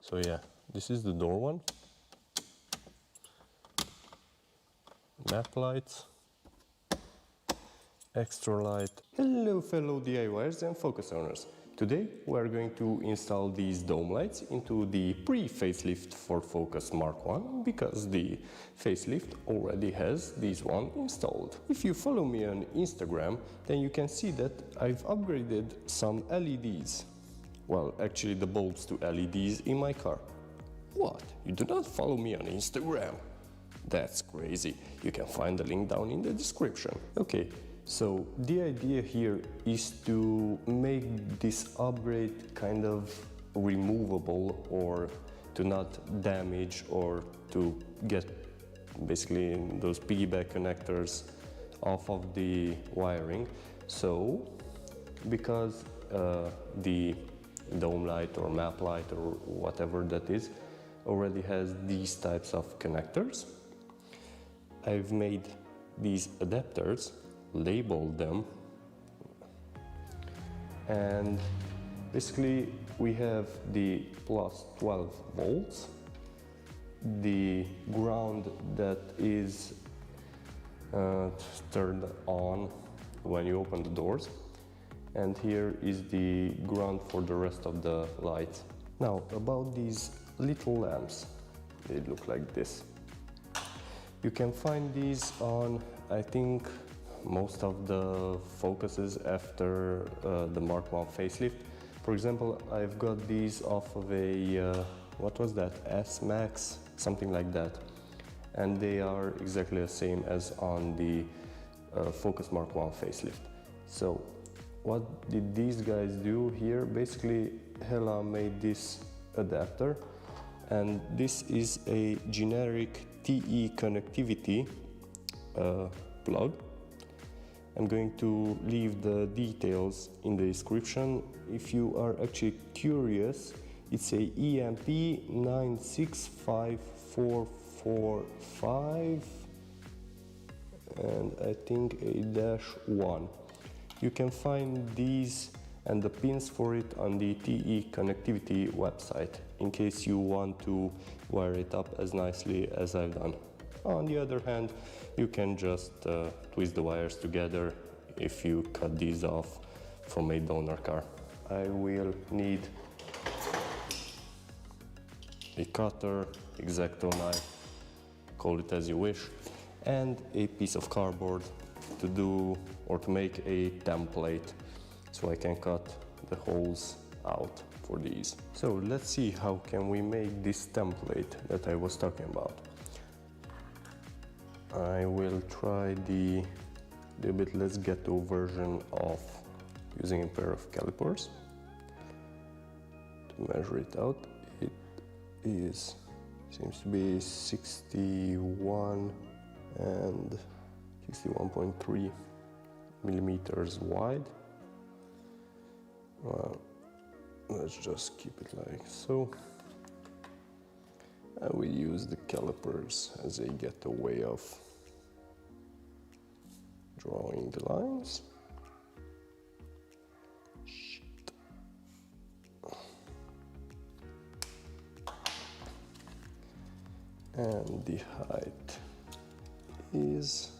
So yeah, this is the door one. Map lights. Extra light. Hello fellow DIYers and focus owners. Today we are going to install these dome lights into the pre-facelift Ford Focus Mark 1 because the facelift already has this one installed. If you follow me on Instagram, then you can see that I've upgraded some LEDs. Well, actually the bulbs to LEDs in my car. What? You do not follow me on Instagram? That's crazy. You can find the link down in the description. Okay. So the idea here is to make this upgrade kind of removable, or to not damage, or to get basically those piggyback connectors off of the wiring. So because the dome light or map light or whatever that is already has these types of connectors, I've made these adapters, labeled them, and basically we have the plus 12 volts, the ground that is turned on when you open the doors, and here is the ground for the rest of the lights. Now about these little lamps, they look like this. You can find these on, I think, most of the Focuses after the Mark 1 facelift. For example, I've got these off of a, what was that, S-Max, something like that. And they are exactly the same as on the Focus Mark 1 facelift. So what did these guys do here? Basically, Hella made this adapter, and this is a generic TE connectivity plug. I'm going to leave the details in the description. If you are actually curious, it's a EMP 965445 and I think a -1. You can find these and the pins for it on the TE connectivity website in case you want to wire it up as nicely as I've done. On the other hand, you can just twist the wires together if you cut these off from a donor car. I will need a cutter, X-Acto knife, call it as you wish, and a piece of cardboard to do or to make a template so I can cut the holes out for these. So let's see how can we make this template that I was talking about. I will try the bit Let's Get To version of using a pair of calipers to measure it out. It seems to be 61 and 61.3 millimeters wide. Well, let's just keep it like so. I will use the calipers as a getaway of drawing the lines. Shit. And the height is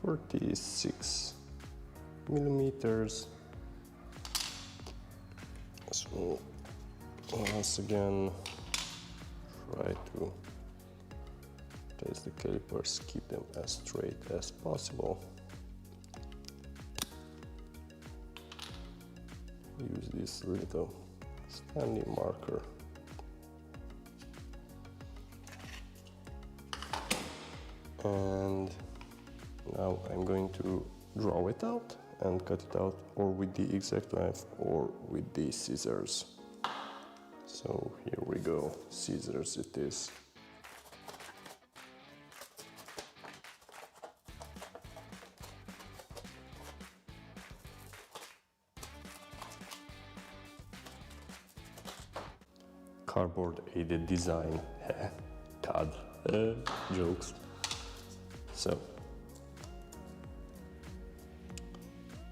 46 millimeters. So once again, try to place the calipers, keep them as straight as possible. Use this little Stanley marker. And now I'm going to draw it out and cut it out, or with the X-Acto knife or with the scissors. So here we go, scissors it is. Cardboard aided design, God, jokes. So,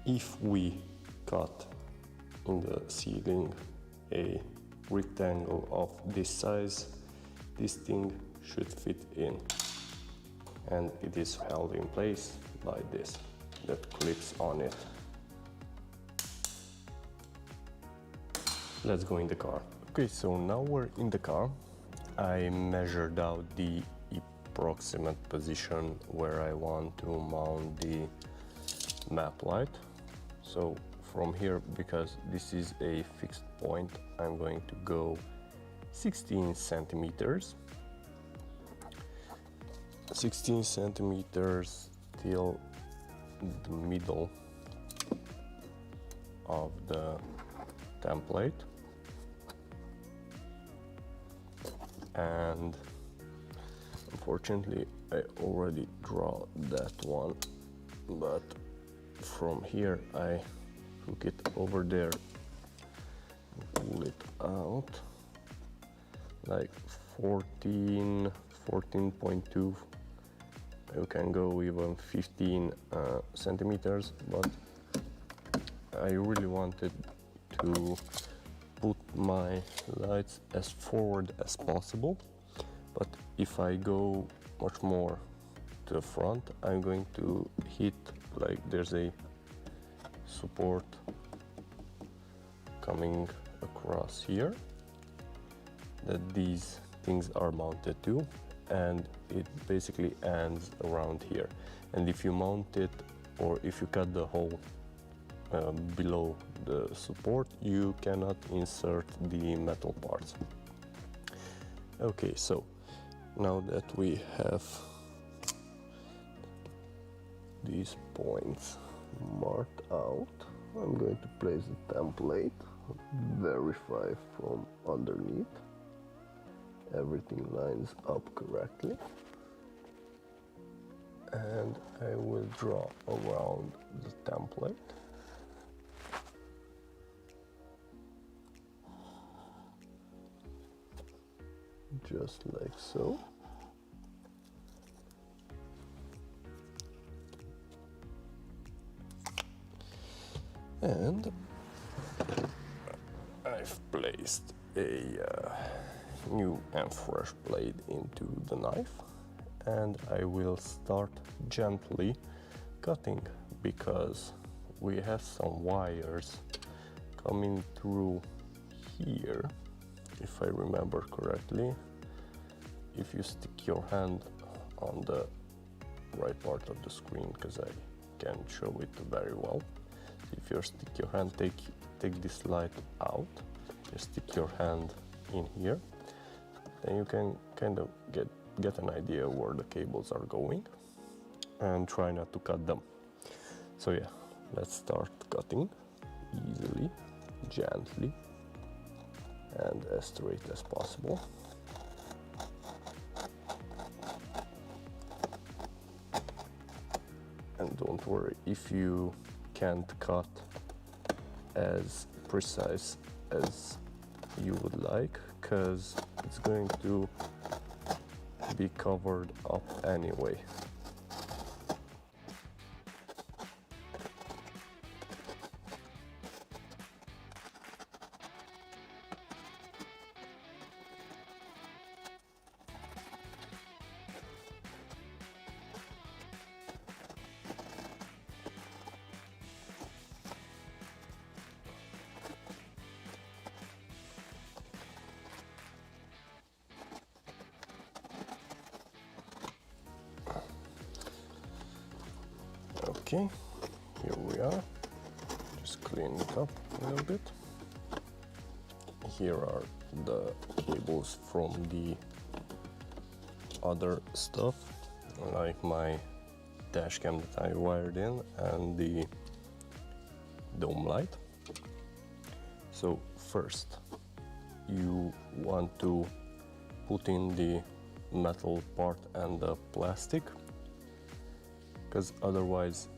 if we cut in the ceiling a rectangle of this size, this thing should fit in. And it is held in place by this that clips on it. Let's go in the car. Okay, so now we're in the car. I measured out the approximate position where I want to mount the map light. So from here, because this is a fixed point, I'm going to go 16 centimeters. 16 centimeters till the middle of the template. And unfortunately I already draw that one, but from here I hook it over there, pull it out like 14.2. You can go even 15 centimeters, but I really wanted to put my lights as forward as possible. But if I go much more to the front, I'm going to hit, like there's a support coming across here that these things are mounted to, and it basically ends around here. And if you mount it, or if you cut the hole below the support, you cannot insert the metal parts. Okay, so now that we have these points marked out, I'm going to place the template, verify from underneath everything lines up correctly, and I will draw around the template. Just like so. And I've placed a new and fresh blade into the knife, and I will start gently cutting, because we have some wires coming through here. If I remember correctly, if you stick your hand on the right part of the screen, because I can't show it very well. If you stick your hand, take this light out, you stick your hand in here, then you can kind of get an idea where the cables are going, and try not to cut them. So yeah, let's start cutting easily, gently, and as straight as possible. And don't worry if you can't cut as precise as you would like, because it's going to be covered up anyway. Okay, here we are. Just clean it up a little bit. Here are the cables from the other stuff, like my dash cam that I wired in and the dome light. So first you want to put in the metal part and the plastic, because otherwise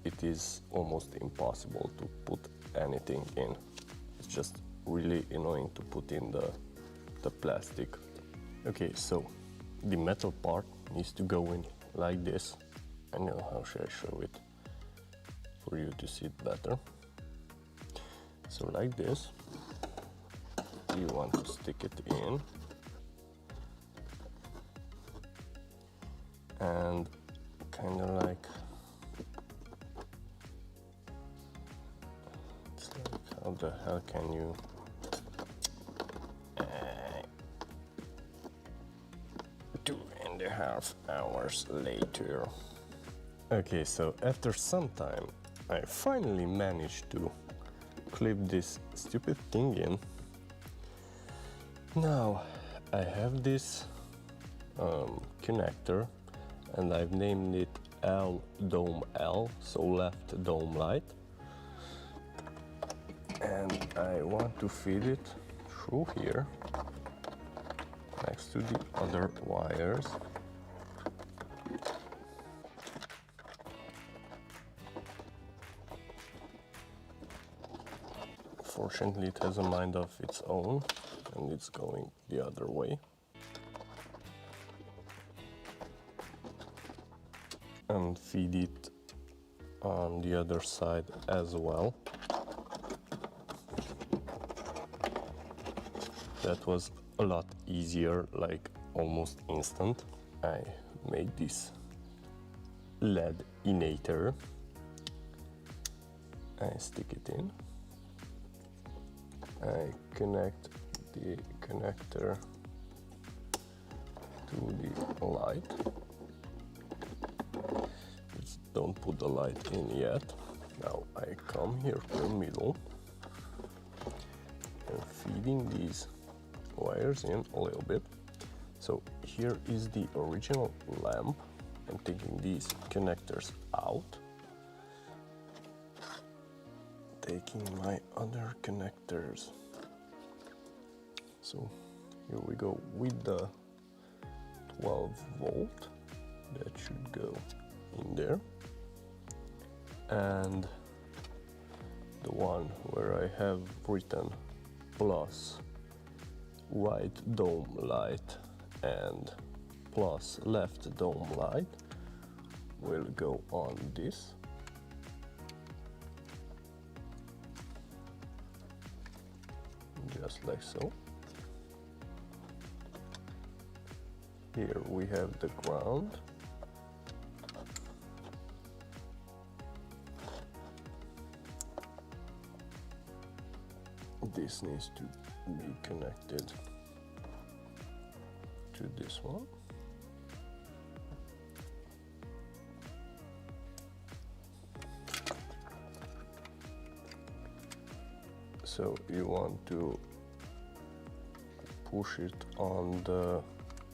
it is almost impossible to put anything in. It's just really annoying to put in the plastic. Okay, so the metal part needs to go in like this. I know, how should I show it for you to see it better? So like this. you want to stick it in and kind of like, it's like, how the hell can you 2.5 hours later. Okay, so after some time I finally managed to clip this stupid thing in. Now I have this connector and I've named it L dome L, so left dome light, and I want to feed it through here next to the other wires. Fortunately it has a mind of its own and it's going the other way. And feed it on the other side as well. That was a lot easier, like almost instant. I made this LED innator. I stick it in. I connect the connector to the light. Don't put the light in yet. Now I come here to the middle and feeding these wires in a little bit. So here is the original lamp. I'm taking these connectors out, taking my other connectors. So here we go with the 12 volt. That should go in there. And the one where I have written plus right dome light and plus left dome light will go on this. Just like so. Here we have the ground. This needs to be connected to this one. So you want to push it on the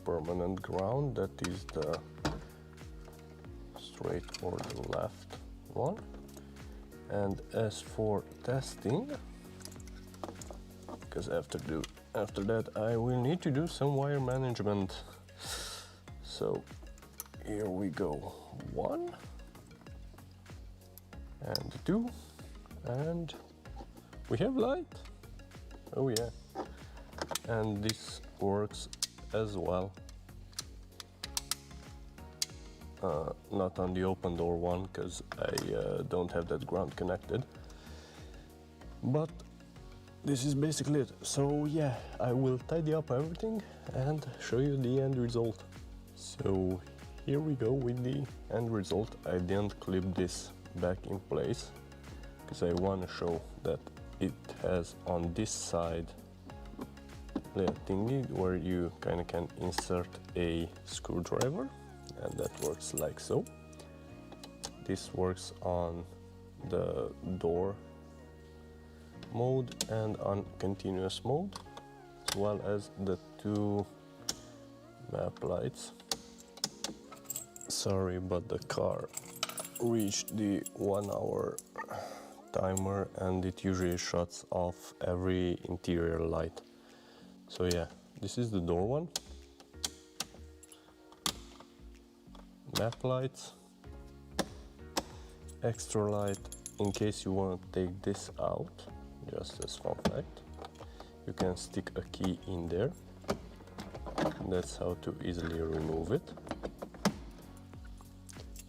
permanent ground, that is the straight or the left one. And as for testing, because after that I will need to do some wire management. So here we go, 1 and 2, and we have light. Oh yeah. And this works as well. Not on the open door one, because I don't have that ground connected. But this is basically it. So yeah, I will tidy up everything and show you the end result. So here we go with the end result. I didn't clip this back in place because I want to show that it has on this side the thingy where you kind of can insert a screwdriver, and that works like so. This works on the door mode and on continuous mode, as well as the 2 map lights. Sorry, but the car reached the 1 hour timer and it usually shuts off every interior light. So yeah, this is the door one. Map lights, extra light in case you want to take this out. Just as fun fact, you can stick a key in there. That's how to easily remove it.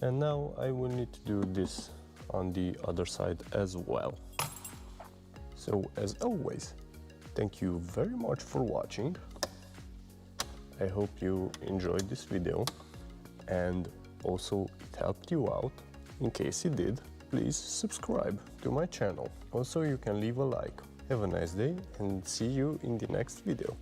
And now I will need to do this on the other side as well. So as always, Thank you very much for watching. I hope you enjoyed this video and also it helped you out. In case it did, please subscribe to my channel. Also, you can leave a like. Have a nice day and see you in the next video.